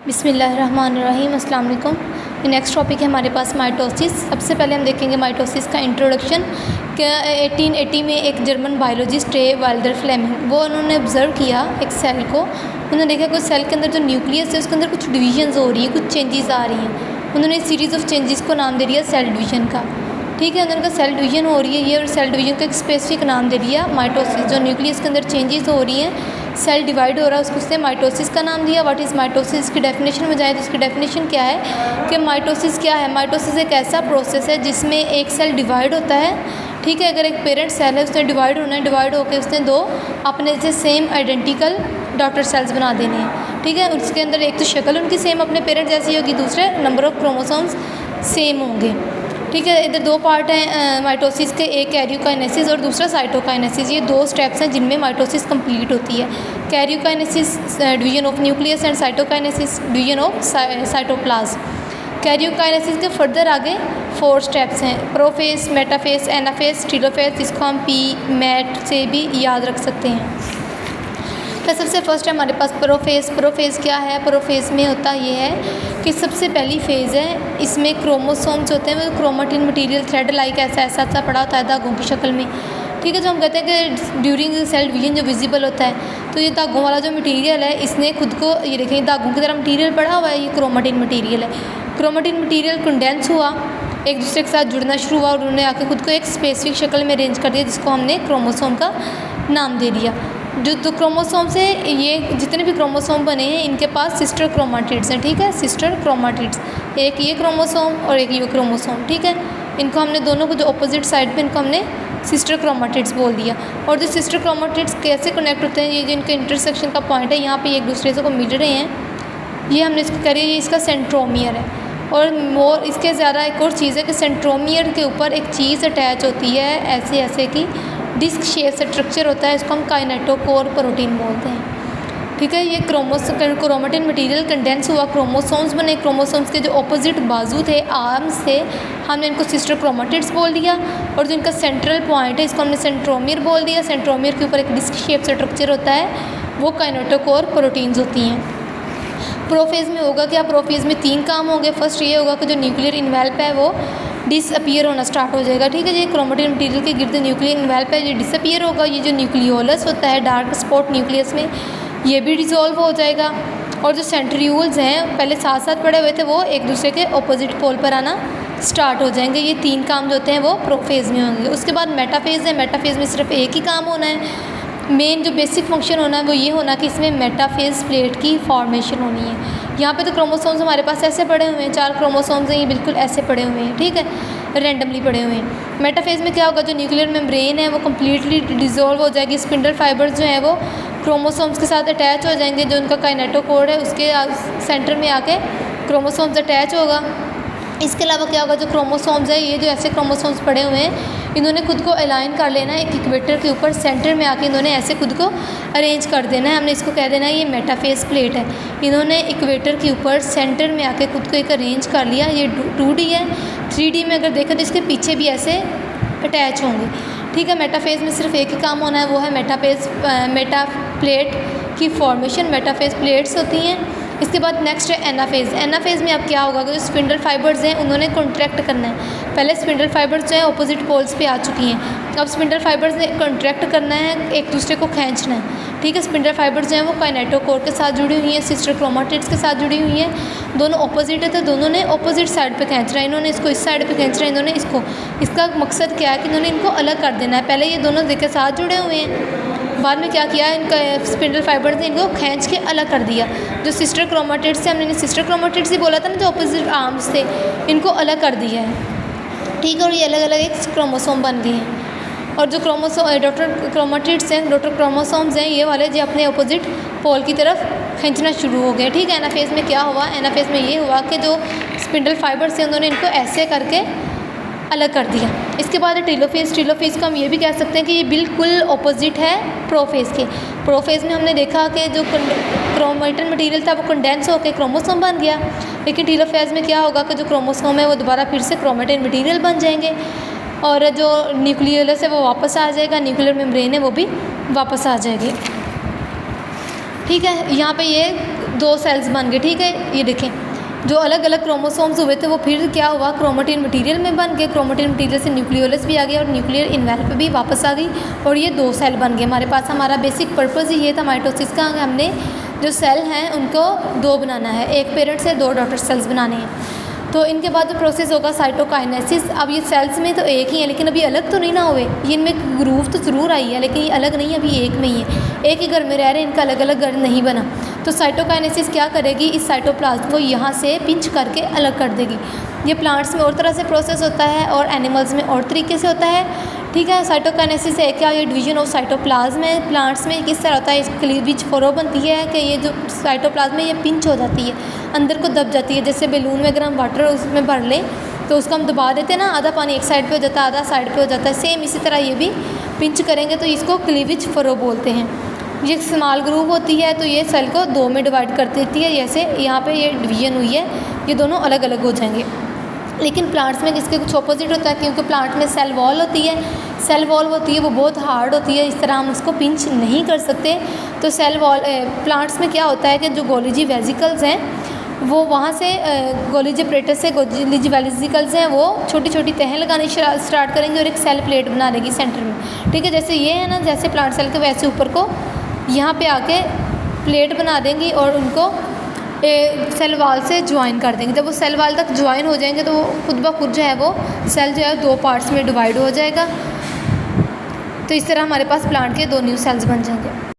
बिस्मिल्लाहिर्रहमानिर्रहीम, अस्सलाम वालेकुम। नेक्स्ट टॉपिक है हमारे पास माइटोसिस। सबसे पहले हम देखेंगे माइटोसिस का इंट्रोडक्शन। क्या 1880 में एक जर्मन बायोलॉजिस्ट है वाल्टर फ्लेमिंग, वो उन्होंने ऑब्ज़र्व किया एक सेल को। उन्होंने देखा कि सेल के अंदर जो न्यूक्लियस है उसके अंदर कुछ डिवीजन्स हो रही हैं, कुछ चेंजेस आ रही हैं। उन्होंने इस सीरीज़ ऑफ चेंजेस को नाम दे दिया सेल डिवीजन का। ठीक है, उन्होंने कहा सेल डिवीजन हो रही है ये, और सेल डिवीजन का एक स्पेसिफिक नाम दे दिया माइटोसिस। जो न्यूक्लियस के अंदर चेंजेस हो रही हैं, सेल डिवाइड हो रहा है, उसको उसने माइटोसिस का नाम दिया। What is mitosis? की डेफिनेशन में जाए तो इसकी डेफिनेशन क्या है कि माइटोसिस क्या है। माइटोसिस एक ऐसा प्रोसेस है जिसमें एक सेल डिवाइड होता है। ठीक है, अगर एक पेरेंट सेल है उसने डिवाइड होना है, डिवाइड होकर उसने दो अपने से सेम आइडेंटिकल डॉटर सेल्स बना देने हैं। ठीक है, उसके अंदर एक तो शक्ल उनकी सेम अपने पेरेंट जैसी होगी, दूसरे नंबर ऑफ़ क्रोमोसोम्स सेम होंगे। ठीक है, इधर दो पार्ट हैं माइटोसिस के, एक कैरियोकाइनेसिस और दूसरा साइटोकाइनेसिस। ये दो स्टेप्स हैं जिनमें माइटोसिस कंप्लीट होती है। Karyokinesis division of nucleus and cytokinesis division of cytoplasm. Karyokinesis के फर्दर आगे 4 स्टेप्स हैं, प्रोफेज, मेटाफेज, एनाफेज, टेलोफेज। इसको हम पी मैट से भी याद रख सकते हैं। तो सबसे फर्स्ट है हमारे पास प्रोफेज। प्रोफेज क्या है? प्रोफेज में होता ये है कि सबसे पहली फेज़ है, इसमें क्रोमोसोम्स होते हैं वो क्रोमेटिन मटेरियल थ्रेड लाइक ऐसा पड़ा होता है धागों की शक्ल में। ठीक है, जो हम कहते हैं कि ड्यूरिंग सेल डिवीजन जो विजिबल होता है, तो ये धागों वाला जो मटेरियल है इसने खुद को, ये देखें धागों की तरह मटेरियल पड़ा हुआ है, ये क्रोमेटिन मटेरियल है। क्रोमेटिन मटेरियल कंडेंस हुआ, एक दूसरे के साथ जुड़ना शुरू हुआ और उन्होंने आके खुद को एक स्पेसिफिक शक्ल में अरेंज कर दिया, जिसको हमने क्रोमोसोम का नाम दे दिया। जो क्रोमोसोम्स है, ये जितने भी क्रोमोसोम बने हैं इनके पास सिस्टर क्रोमाटिड्स हैं। ठीक है, सिस्टर क्रोमाटिड्स, एक ये क्रोमोसोम और एक ये क्रोमोसोम। ठीक है, इनको हमने दोनों को जो अपोजिट साइड पे इनको हमने सिस्टर क्रोमाटिड्स बोल दिया। और जो सिस्टर क्रोमाटिड्स कैसे कनेक्ट होते हैं, ये जो इनके इंटरसेक्शन का पॉइंट है, यहाँ पे एक दूसरे से को मिल रहे हैं, ये हमने इसको कह रही है, ये इसका सेंट्रोमियर है। और मोर इसके ज़्यादा एक और चीज़ है कि सेंट्रोमियर के ऊपर एक चीज़ अटैच होती है ऐसे की डिस्क शेप स्ट्रक्चर होता है, इसको हम काइनेटोकोर प्रोटीन बोलते हैं। ठीक है, ये क्रोमेटिन मटेरियल कंडेंस हुआ, क्रोमोसोम्स बने, क्रोमोसोम्स के जो ऑपोजिट बाजू थे, आर्म्स थे, हमने इनको सिस्टर क्रोमेटिड्स बोल दिया। और जो इनका सेंट्रल पॉइंट है इसको हमने सेंट्रोमियर बोल दिया। सेंट्रोमियर के ऊपर एक डिस्क शेप स्ट्रक्चर होता है, वो काइनेटोकोर प्रोटीन्स होती हैं। प्रोफेज में होगा क्या? प्रोफेज में 3 काम होंगे। फर्स्ट ये होगा कि जो न्यूक्लियर इन्वेल्प है वो डिसअपीयर होना स्टार्ट हो जाएगा। ठीक है, ये क्रोमेटिन मटेरियल के गिर्द न्यूक्लियर इन्वेल्प है, ये डिसअपीयर होगा। ये जो न्यूक्लियोलस होता है डार्क स्पॉट न्यूक्लियस में, ये भी डिसॉल्व हो जाएगा। और जो सेंट्रियूल्स हैं पहले साथ साथ पड़े हुए थे, वो एक दूसरे के ऑपोजिट पोल पर आना स्टार्ट हो जाएंगे। ये 3 काम जो होते हैं वो प्रोफेज में होंगे। उसके बाद मेटाफेज है। मेटाफेज में सिर्फ एक ही काम होना है, मेन जो बेसिक फंक्शन होना है वो ये होना कि इसमें मेटाफेज प्लेट की फॉर्मेशन होनी है। यहाँ पे तो क्रोमोसोम्स हमारे पास ऐसे पड़े हुए हैं, 4 क्रोमोसोम्स हैं, ये बिल्कुल ऐसे पड़े हुए हैं। ठीक है, रैंडमली पड़े हुए हैं। मेटाफेज में क्या होगा, जो न्यूक्लियर मेम्ब्रेन है वो कम्प्लीटली डिसॉल्व हो जाएगी। स्पिंडल फाइबर्स जो हैं वो क्रोमोसोम्स के साथ अटैच हो जाएंगे। जो उनका काइनेटोकोर है उसके सेंटर में आके क्रोमोसोम्स अटैच होगा। इसके अलावा क्या होगा, जो क्रोमोसोम्स है, ये जो ऐसे क्रोमोसोम्स पड़े हुए हैं, इन्होंने खुद को अलाइन कर लेना है एक इक्वेटर के ऊपर, सेंटर में आके इन्होंने ऐसे खुद को अरेंज कर देना है। हमने इसको कह देना है ये मेटाफेज प्लेट है। इन्होंने इक्वेटर के ऊपर सेंटर में आके खुद को एक अरेंज कर लिया। ये 2D है। 3D में अगर देखें तो इसके पीछे भी ऐसे अटैच होंगे। ठीक है, मेटाफेज में सिर्फ एक ही काम होना है, वो है मेटा प्लेट की फॉर्मेशन। मेटाफेज प्लेट्स होती हैं। इसके बाद नेक्स्ट है एनाफेज। एनाफेज में अब क्या होगा कि जो स्पिंडल फाइबर्स हैं उन्होंने कॉन्ट्रैक्ट करना है। पहले स्पिंडल फाइबर्स जो है ऑपोजिट पोल्स पे आ चुकी हैं, अब स्पिंडल फाइबर्स ने कॉन्ट्रैक्ट करना है, एक दूसरे को खींचना है। ठीक है, स्पिंडल फाइबर्स जो हैं वो काइनेटोकोर के साथ जुड़ी हुई हैं, सिस्टर क्रोमाटिड्स के साथ जुड़ी हुई हैं। दोनों ऑपोजिट है तो दोनों ने ऑपोजिट साइड पर खींचना है। इन्होंने इसको इस साइड पर खींचना है, इन्होंने इसको। इसका मकसद क्या है कि इन्होंने इनको अलग कर देना है। पहले ये दोनों के साथ जुड़े हुए हैं, बाद में क्या किया, इनका स्पिंडल फाइबर्स ने इनको खींच के अलग कर दिया। जो सिस्टर क्रोमाटिड्स थे, हमने सिस्टर क्रोमाटिड्स ही बोला था ना, जो ऑपोजिट आर्म्स थे, इनको अलग कर दिया है। ठीक है, और ये अलग अलग एक क्रोमोसोम बन गए हैं। और जो डॉटर क्रोमाटिड्स हैं, डॉटर क्रोमोसोम्स हैं, ये वाले जो अपने ऑपोजिट पोल की तरफ खींचना शुरू हो गए। ठीक है, एनाफेज में क्या हुआ, एनाफेज में ये हुआ कि जो स्पिंडल फाइबर्स हैं उन्होंने इनको ऐसे करके अलग कर दिया। इसके बाद है टेलोफेज। टेलोफेज को हम ये भी कह सकते हैं कि ये बिल्कुल ऑपोजिट है प्रोफेज के। प्रोफेज में हमने देखा कि जो क्रोमेटिन मटेरियल था वो कंडेंस होकर क्रोमोसोम बन गया, लेकिन टेलोफेज में क्या होगा कि जो क्रोमोसोम है वो दोबारा फिर से क्रोमेटिन मटेरियल बन जाएंगे, और जो न्यूक्लियोलस है वो वापस आ जाएगा, न्यूक्लियर मेम्ब्रेन है वो भी वापस आ जाएगी। ठीक है, यहाँ पे ये 2 सेल्स बन गए, ठीक है। ये देखें, जो अलग अलग क्रोमोसोम्स हुए थे वो फिर क्या हुआ, क्रोमेटिन मटेरियल में बन गए। क्रोमेटिन मटेरियल से न्यूक्लियोलस भी आ गया और न्यूक्लियर इन्वेलप भी वापस आ गई और ये 2 सेल बन गए हमारे पास। हमारा बेसिक पर्पज़ ही ये था माइटोसिस का, हमने जो सेल हैं उनको 2 बनाना है, एक पेरेंट से 2 डॉटर सेल्स बनाने हैं। तो इनके बाद जो प्रोसेस होगा साइटोकाइनेसिस। अब ये सेल्स में तो एक ही है लेकिन अभी अलग तो नहीं ना हुए, ये इनमें ग्रूव तो ज़रूर आई है लेकिन ये अलग नहीं, अभी एक में ही है, एक ही घर में रह रहे हैं, इनका अलग अलग घर नहीं बना। तो साइटोकाइनेसिस क्या करेगी, इस साइटोप्लाज्म को यहाँ से पिंच करके अलग कर देगी। ये प्लांट्स में और तरह से प्रोसेस होता है और एनिमल्स में और तरीके से होता है, ठीक है। साइटोकाइनेसिस है क्या, ये डिवीजन ऑफ साइटोप्लाज्म है। प्लांट्स में किस तरह होता है, इस क्लीवेज फरो बनती है कि ये जो साइटोप्लाज्म है ये पिंच हो जाती है, अंदर को दब जाती है। जैसे बैलून में अगर हम वाटर उसमें भर लें तो उसको हम दबा देते हैं ना, आधा पानी एक साइड पे हो जाता है, आधा साइड पे हो जाता है, सेम इसी तरह ये भी पिंच करेंगे तो इसको क्लीवेज फरो बोलते हैं। ये स्मॉल ग्रूव होती है तो ये सेल को 2 में डिवाइड कर देती है, जैसे यहाँ पे ये डिवीजन हुई है, ये दोनों अलग अलग हो जाएंगे। लेकिन प्लांट्स में इसके कुछ ऑपोजिट होता है, क्योंकि प्लांट में सेल वॉल होती है, सेल वॉल होती है वो बहुत हार्ड होती है, इस तरह हम उसको पिंच नहीं कर सकते। तो सेल वॉल प्लांट्स में क्या होता है कि जो गोल्जी वेसिकल्स हैं वो वहाँ से गोल्जी apparatus से गोल्जी वेसिकल्स हैं वो छोटी छोटी तहें लगानी स्टार्ट करेंगे और एक सेल प्लेट बना देगी सेंटर में, ठीक है। जैसे ये है ना, जैसे प्लांट सेल के वैसे ऊपर को यहाँ पे आके प्लेट बना देंगी और उनको सेल वाल से ज्वाइन कर देंगे। जब वो सेल वाल तक ज्वाइन हो जाएंगे तो वो खुद ब खुद जो है वो सेल जो है 2 पार्ट्स में डिवाइड हो जाएगा। तो इस तरह हमारे पास प्लांट के 2 न्यू सेल्स बन जाएंगे।